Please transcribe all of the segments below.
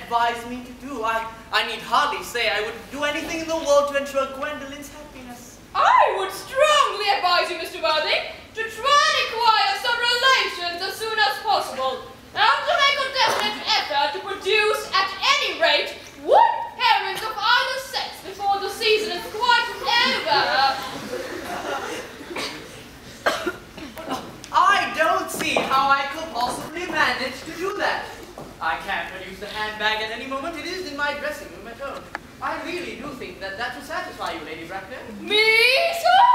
advise me to do. I need hardly say I would do anything in the world to ensure Gwendolen's happiness. I would strongly advise you, Mr. Worthing, to try and acquire some relations as soon as possible, and to make a definite effort to produce, at any rate, one parent of either sex before the season is quite over. I don't see how I could possibly manage to do that. I can produce the handbag at any moment. It is in my dressing room at home. I really do think that will satisfy you, Lady Bracknell. Me, sir?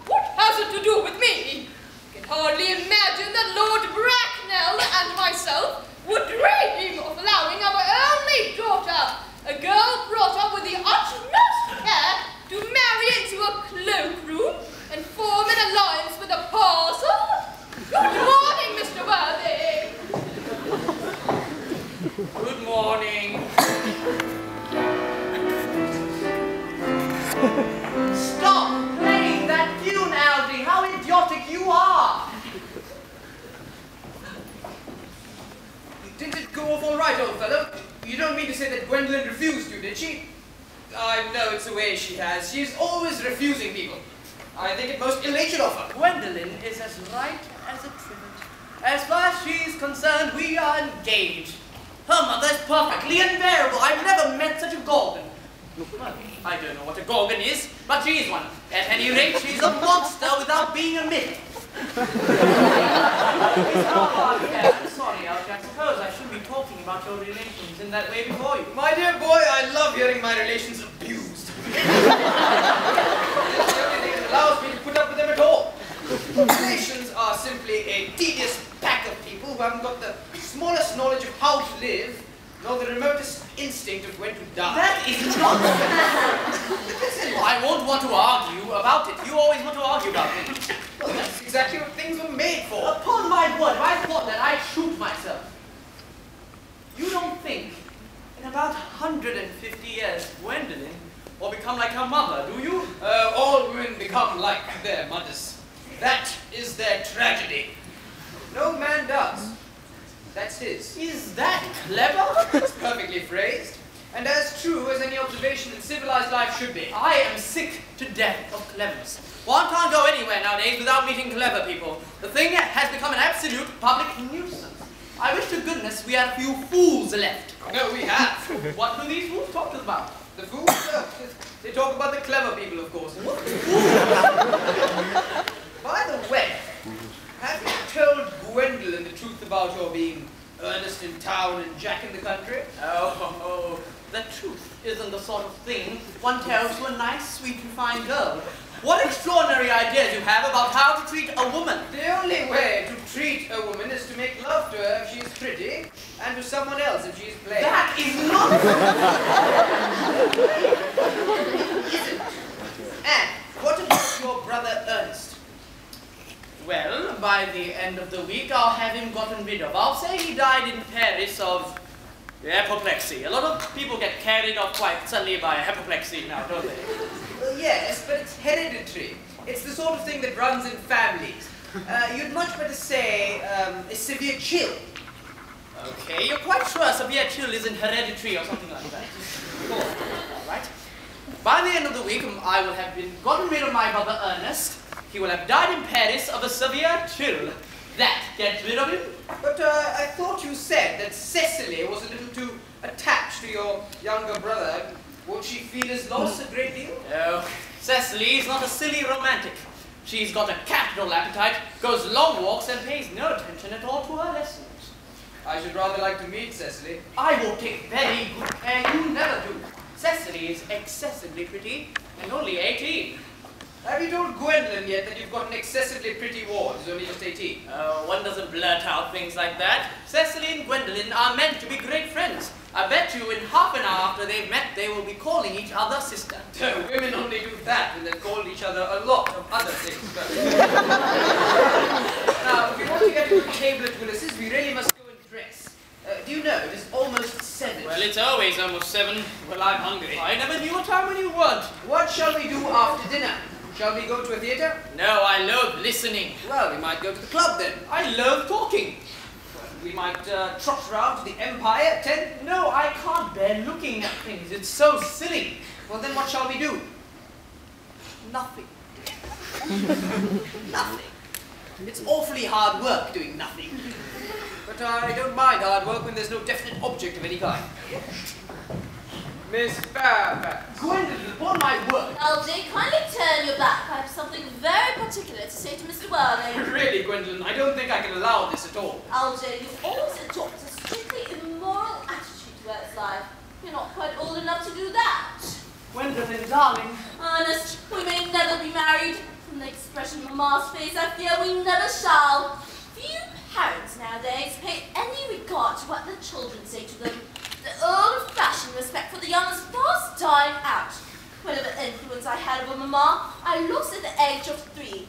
What has it to do with me? I can hardly imagine that Lord Bracknell and myself would dream of allowing our only daughter, a girl brought up with the utmost care, to marry into a cloakroom and form an alliance with a parcel. Good morning, Mr. Worthing. Good morning. Stop playing that tune, Algie. How idiotic you are. Didn't it go off all right, old fellow? You don't mean to say that Gwendolen refused you, did she? I know it's the way she has. She's always refusing people. I think it most ill-natured of her. Gwendolen is as right as a trivet. As far as she's concerned, we are engaged. Her mother is perfectly unbearable. I've never met such a gorgon. Well, I don't know what a gorgon is, but she is one. At any rate, she's a monster without being a myth. I'm sorry, Algie. I suppose I shouldn't be talking about your relations in that way before you. My dear boy, I love hearing my relations abused. It's the only thing that allows me to put up with them at all. Relations are simply a tedious pack of people who haven't got the smallest knowledge of how to live, nor the remotest instinct of when to die. That is nonsense. Listen, I won't want to argue about it. You always want to argue about it. Well, that's exactly what things were made for. Upon my word, if I thought that, I'd shoot myself. You don't think in about 150 years, Gwendolen will become like her mother, do you? All women become like their mothers. That is their tragedy. No man does. That's his. Is that clever? It's perfectly phrased, and as true as any observation in civilized life should be. I am sick to death of cleverness. One can't go anywhere nowadays without meeting clever people. The thing has become an absolute public nuisance. I wish to goodness we had a few fools left. No, we have. What do these fools talk about? The fools? They talk about the clever people, of course. By the way, have you told Gwendolen the truth about your being Earnest in town and Jack in the country? Oh, the truth isn't the sort of thing one tells to a nice, sweet, refined girl. What extraordinary ideas you have about how to treat a woman. The only way to treat a woman is to make love to her if she is pretty, and to someone else if she is plain. That is nonsense! Isn't. And what about your brother Earnest? Well, by the end of the week, I'll have him gotten rid of. I'll say he died in Paris of apoplexy. A lot of people get carried off quite suddenly by apoplexy now, don't they? Well, yes, but it's hereditary. It's the sort of thing that runs in families. You'd much better say a severe chill. Okay, you're quite sure severe chill isn't hereditary or something like that? Go on, all right. By the end of the week, I will have been gotten rid of my brother Earnest. He will have died in Paris of a severe chill. That gets rid of him. But I thought you said that Cecily was a little too attached to your younger brother. Won't she feel his loss a great deal? Oh, Cecily is not a silly romantic. She's got a capital appetite, goes long walks, and pays no attention at all to her lessons. I should rather like to meet Cecily. I will take very good care you never do. Cecily is excessively pretty and only 18. Have you told Gwendolen yet that you've got an excessively pretty ward who's only just 18? One doesn't blurt out things like that. Cecily and Gwendolen are meant to be great friends. I bet you in half an hour after they've met, they will be calling each other sister. Women only do that when they've called each other a lot of other things. Now, if we want to get to the table at Willis's, we really must go and dress. Do you know, it is almost 7. Well, it's always almost 7. Well, I'm hungry. I never knew a time when you weren't. What shall we do after dinner? Shall we go to a theatre? No, I loathe listening. Well, we might go to the club then. I loathe talking. We might trot around to the Empire at 10. No, I can't bear looking at things. It's so silly. Well, then what shall we do? Nothing. Nothing. It's awfully hard work doing nothing. But I don't mind hard work when there's no definite object of any kind. Miss Fairfax. Gwendolen, upon my word. Algernon, kindly turn your back. I have something very particular to say to Mr. Wilde. Really, Gwendolen, I don't think I can allow this at all. Algernon, you always adopt a strictly immoral attitude towards life. You're not quite old enough to do that. Gwendolen, darling. Ernest, we may never be married. From the expression of Mama's face, I fear we never shall. Few parents nowadays pay any regard to what their children say to them. The old-fashioned respect for the young is fast dying out. Whatever influence I had over Mama, I lost at the age of 3.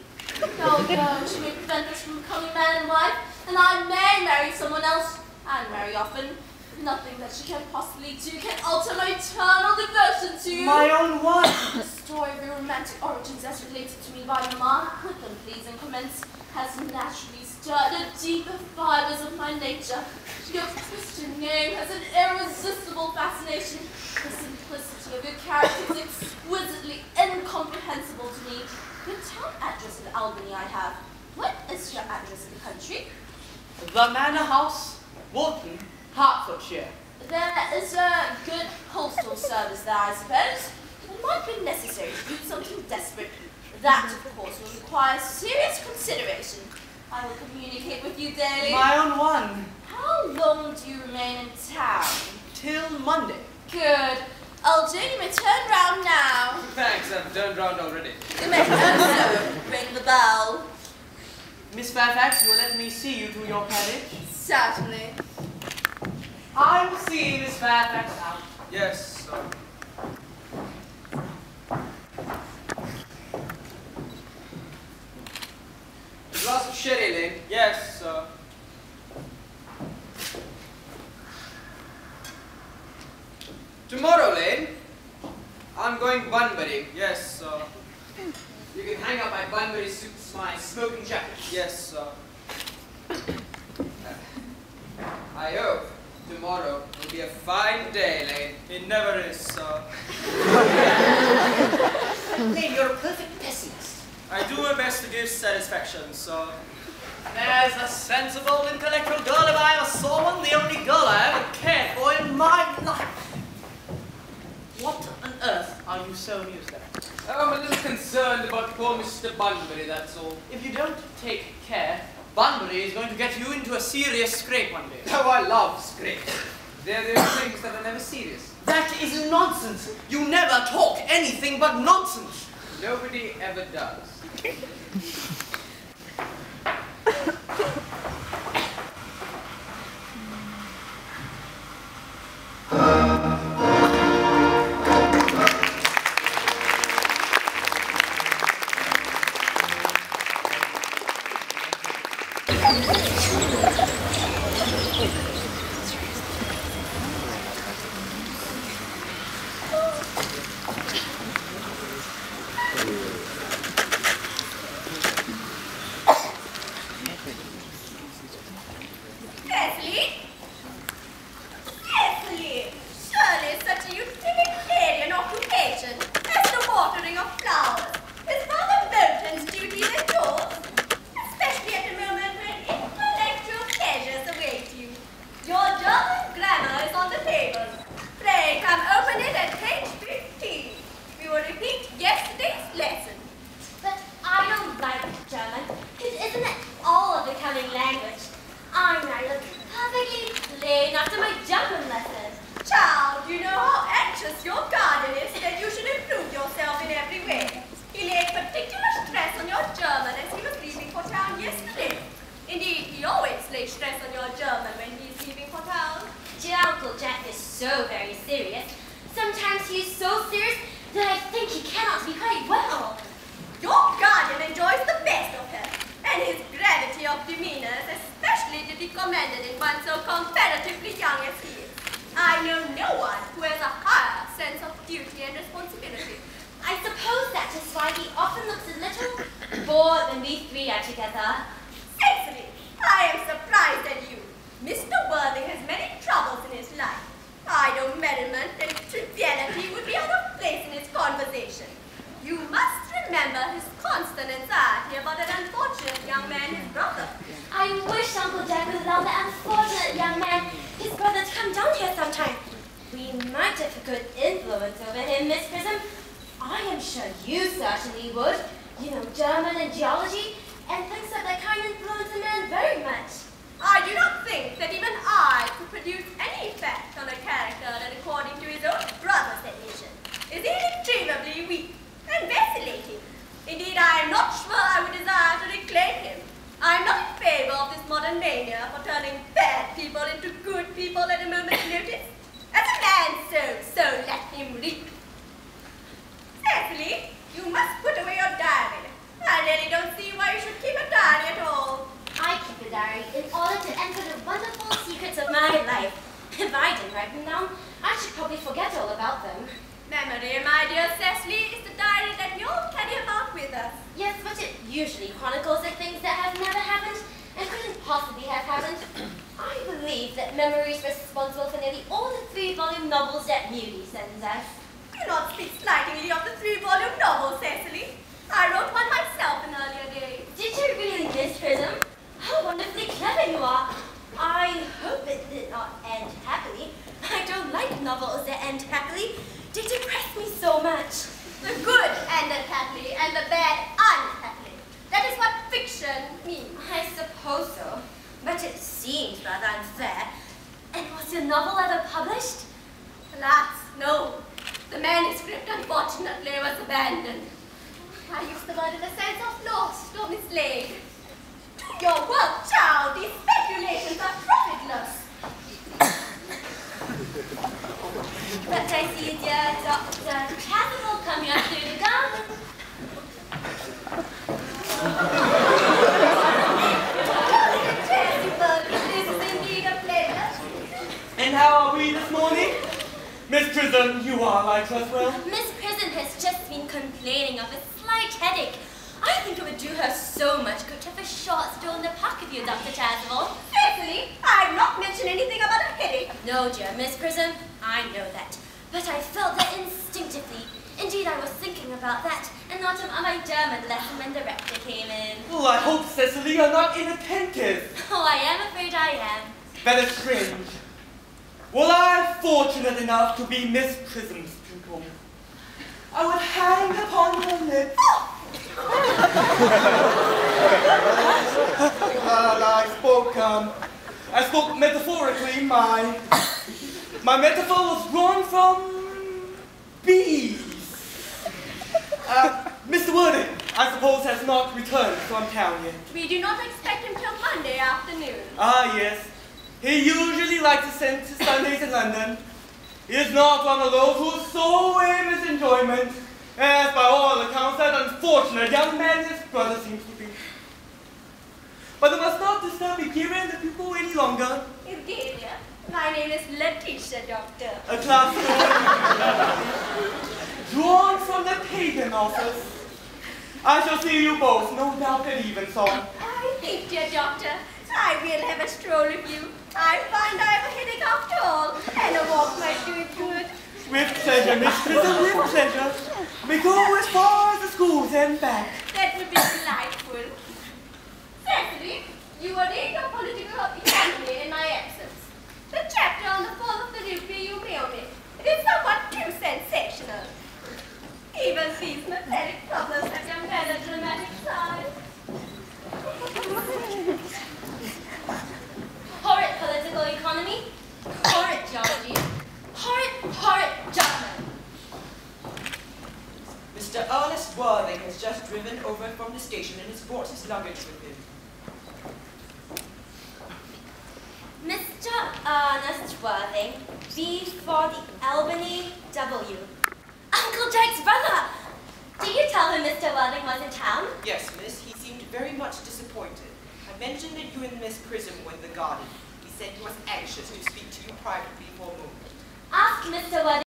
No, she may prevent us from becoming man and wife, and I may marry someone else, and marry often. Nothing that she can possibly do can alter my eternal devotion to you. My own wife. The story of your romantic origins as related to me by Mama, with them pleasing comments, has naturally stirred the deeper fibers of my nature. Your Christian name has an irresistible fascination. The simplicity of your character is exquisitely incomprehensible to me. Your town address in Albany I have. What is your address in the country? The Manor House, Walton, Hertfordshire. There is a good postal service there, I suppose. It might be necessary to do something desperate. That, of course, will require serious consideration. I will communicate with you daily. My own one. How long do you remain in town? Till Monday. Good. Algernon, you may turn round now. Thanks, I've turned round already. You may also ring the bell. Miss Fairfax, you will let me see you to your carriage? Certainly. I will see Miss Fairfax out. Yes, sir. A glass of sherry, Lane? Yes, sir. Tomorrow, Lane, I'm going Bunbury. Yes, sir. You can hang up my Bunbury suits, my smoking jacket. Yes, sir. I hope tomorrow will be a fine day, Lane. It never is, sir. Lane, you're a perfect pessimist. I do my best to give satisfaction, sir. There's a sensible, intellectual girl if I ever saw one, the only girl I ever cared for in my life. What on earth are you so amused at? I'm a little concerned about poor Mr. Bunbury, that's all. If you don't take care, Bunbury is going to get you into a serious scrape one day. Oh, I love scrapes. They're the things that are never serious. That is nonsense. You never talk anything but nonsense. Nobody ever does. Cecily! Surely such a utilitarian occupation as the watering of flowers is Father Milton's duty than yours, especially at a moment when intellectual pleasures await you. Your German grammar is on the table. Pray come open it at page 15. We will repeat yesterday's lesson. But I don't like German. It isn't at all a becoming language. I look perfectly plain after my German lesson. Child, you know how anxious your guardian is that you should improve yourself in every way. He laid particular stress on your German as he was leaving for town yesterday. Indeed, he always lays stress on your German when he is leaving for town. Dear Uncle Jack is so very serious. Sometimes he is so serious that I think he cannot be quite well. Your guardian enjoys the best of her, and his gravity of demeanor is especially to be commended in one so comparatively young as he is. I know no one who has a higher sense of duty and responsibility. I suppose that is why he often looks a little bored when we three are together. Cecily, I am surprised at you. influence over him, Miss Prism. I am sure you certainly would. You know German and geology, and thinks that kind influence a man very much. I do not think that even I could produce any effect on a character that, according to his own brother's definition, is irretrievably weak and vacillating. Indeed, I am not sure I would desire to reclaim him. I am not in favor of this modern mania for turning bad people into good people at a moment's notice. As a man sows, so let him reap. Cecily, you must put away your diary. I really don't see why you should keep a diary at all. I keep a diary in order to enter the wonderful secrets of my life. If I didn't write them down, I should probably forget all about them. Memory, my dear Cecily, is the diary that you all carry about with us. Yes, but it usually chronicles the things that have never happened and couldn't possibly have happened. I believe that memory is responsible for nearly all the 3-volume novels that Muley sends us. Do not speak slightingly of the 3-volume novel, Cecily. I wrote one myself in earlier days. Did you really, Miss Prism? How wonderfully clever you are. I hope it did not end happily. I don't like novels that end happily. They depress me so much. The good ended happily and the bad unhappily. That is what fiction means. I suppose so, but it seems rather unfair. And was your novel ever published? Alas, no. The manuscript, unfortunately, was abandoned. I use the word in the sense of lost or mislaid. Your work, child, these speculations are profitless. But I see dear Dr. Chasuble coming up through the garden. Chasuble, this is indeed a pleasure. And how are we this morning? Miss Prism, you are, I trust well. Miss Prism has just been complaining of a slight headache. I think it would do her so much good to have a short stroll in the park with you, Dr. Chasuble. Cecily, I have not mentioned anything about a headache. No, dear Miss Prism, I know that. But I felt that instinctively. Indeed, I was thinking about that and not on my German lesson when the rector came in. Well, I hope, Cecily, you're not inattentive. Oh, I am afraid I am. That is strange. Well, I'm fortunate enough to be Miss Prism's pupil. I would hang upon her lips. I spoke metaphorically. My metaphor was drawn from bees. Mr. Worthing, I suppose, has not returned from town yet. We do not expect him till Monday afternoon. Ah, yes. He usually likes to spend his Sundays in London. He is not one of those who so aim his enjoyment, as by all accounts that unfortunate young man his brother seems to be. But I must not disturb Akira and the pupil any longer. Indeed, my name is Letitia, Doctor. A class drawn from the pagan office. I shall see you both, no doubt, at evensong. I think, dear Doctor, I will have a stroll with you. I find I have a headache after all, and a walk might do it good. With pleasure, Miss Prism, with pleasure. We go as far as the schools and back. That would be delightful. Cecily, you will read your political economy in my absence. The chapter on the fall of the rupee you mail me. It is somewhat too sensational. Even these metallic problems have their melodramatic side. Horrid political economy, horrid geology, horrid German. Mr. Ernest Worthing has just driven over from the station and has brought his luggage with him. Mr. Ernest Worthing, B for the Albany W. Uncle Jack's brother! Did you tell him Mr. Worthing was in town? Yes, miss. He seemed very much disappointed. I mentioned that you and Miss Prism were in the garden. He said he was anxious to speak to you privately for a moment. Ask Mr. Worthing